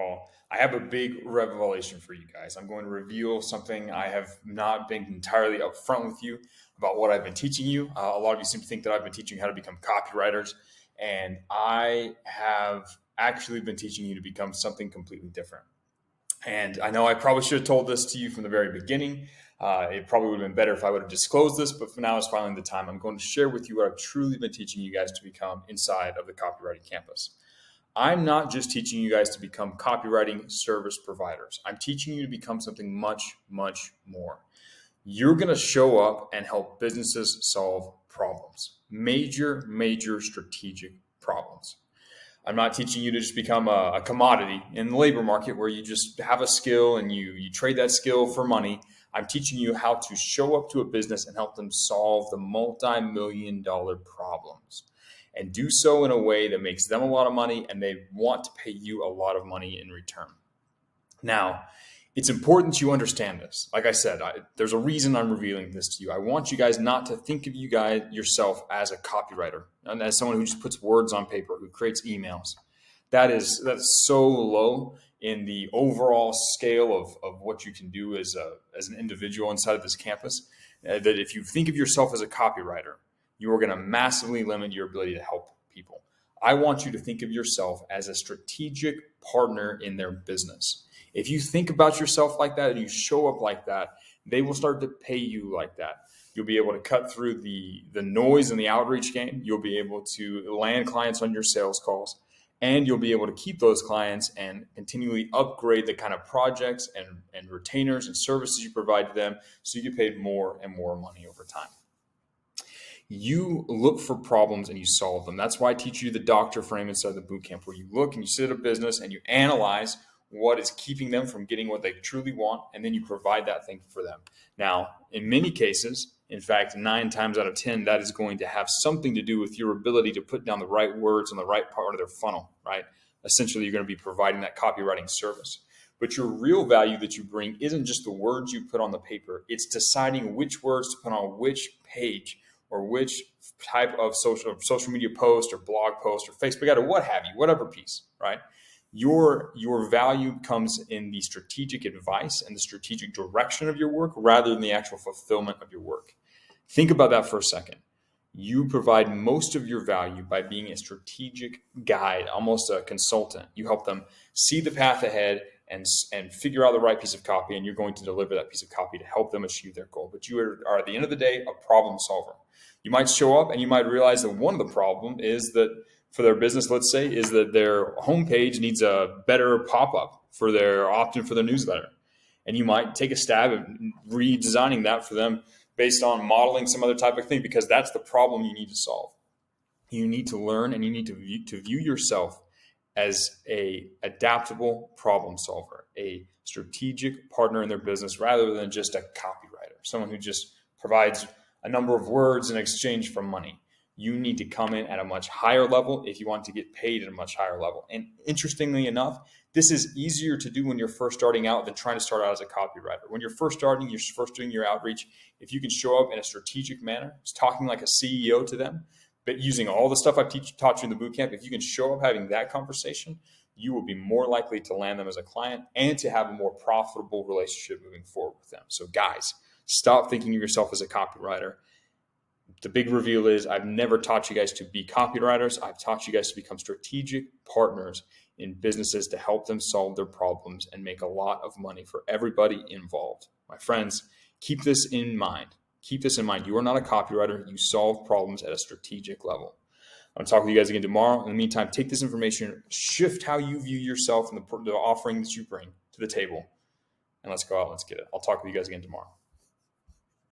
all, I have a big revelation for you guys. I'm going to reveal something I have not been entirely upfront with you about what I've been teaching you. A lot of you seem to think that I've been teaching you how to become copywriters, and I have actually been teaching you to become something completely different. And I know I probably should have told this to you from the very beginning. It probably would have been better if I would have disclosed this, but for now it's finally the time. I'm going to share with you what I've truly been teaching you guys to become inside of the Copywriting Campus. I'm not just teaching you guys to become copywriting service providers. I'm teaching you to become something much, much more. You're going to show up and help businesses solve problems, major strategic problems. I'm not teaching you to just become a commodity in the labor market where you just have a skill and you trade that skill for money. I'm teaching you how to show up to a business and help them solve the multi-million-dollar problems, and do so in a way that makes them a lot of money and they want to pay you a lot of money in return. Now, it's important you understand this. Like I said, there's a reason I'm revealing this to you. I want you guys not to think of you guys yourself as a copywriter and as someone who just puts words on paper, who creates emails. That's so low in the overall scale of what you can do as an individual inside of this campus, that if you think of yourself as a copywriter, you are going to massively limit your ability to help people. I want you to think of yourself as a strategic partner in their business. If you think about yourself like that and you show up like that, they will start to pay you like that. You'll be able to cut through the noise in the outreach game. You'll be able to land clients on your sales calls, and you'll be able to keep those clients and continually upgrade the kind of projects and retainers and services you provide to them, so you get paid more and more money over time. You look for problems and you solve them. That's why I teach you the doctor frame inside the boot camp, where you look and you sit at a business and you analyze what is keeping them from getting what they truly want, and then you provide that thing for them. Now, in many cases, in fact, 9 times out of 10, that is going to have something to do with your ability to put down the right words on the right part of their funnel, right? Essentially, you're going to be providing that copywriting service. But your real value that you bring isn't just the words you put on the paper. It's deciding which words to put on which page or which type of social media post or blog post or Facebook ad or what have you, whatever piece, right? Your value comes in the strategic advice and the strategic direction of your work rather than the actual fulfillment of your work. Think about that for a second. You provide most of your value by being a strategic guide, almost a consultant. You help them see the path ahead and figure out the right piece of copy, and you're going to deliver that piece of copy to help them achieve their goal. But you are at the end of the day, a problem solver. You might show up and you might realize that one of the problem is that for their business, let's say, is that their homepage needs a better pop-up for their opt-in for their newsletter. And you might take a stab at redesigning that for them based on modeling some other type of thing, because that's the problem you need to solve. You need to learn and you need to view yourself as a adaptable problem solver, a strategic partner in their business rather than just a copywriter, someone who just provides a number of words in exchange for money. You need to come in at a much higher level if you want to get paid at a much higher level. And interestingly enough, this is easier to do when you're first starting out than trying to start out as a copywriter. When you're first starting, you're first doing your outreach. If you can show up in a strategic manner, just talking like a CEO to them, but using all the stuff I've taught you in the bootcamp, if you can show up having that conversation, you will be more likely to land them as a client and to have a more profitable relationship moving forward with them. So guys, stop thinking of yourself as a copywriter. The big reveal is I've never taught you guys to be copywriters. I've taught you guys to become strategic partners in businesses to help them solve their problems and make a lot of money for everybody involved. My friends, keep this in mind. Keep this in mind. You are not a copywriter. You solve problems at a strategic level. I'm going to talk with you guys again tomorrow. In the meantime, take this information, shift how you view yourself and the offering that you bring to the table, and let's go out. Let's get it. I'll talk with you guys again tomorrow.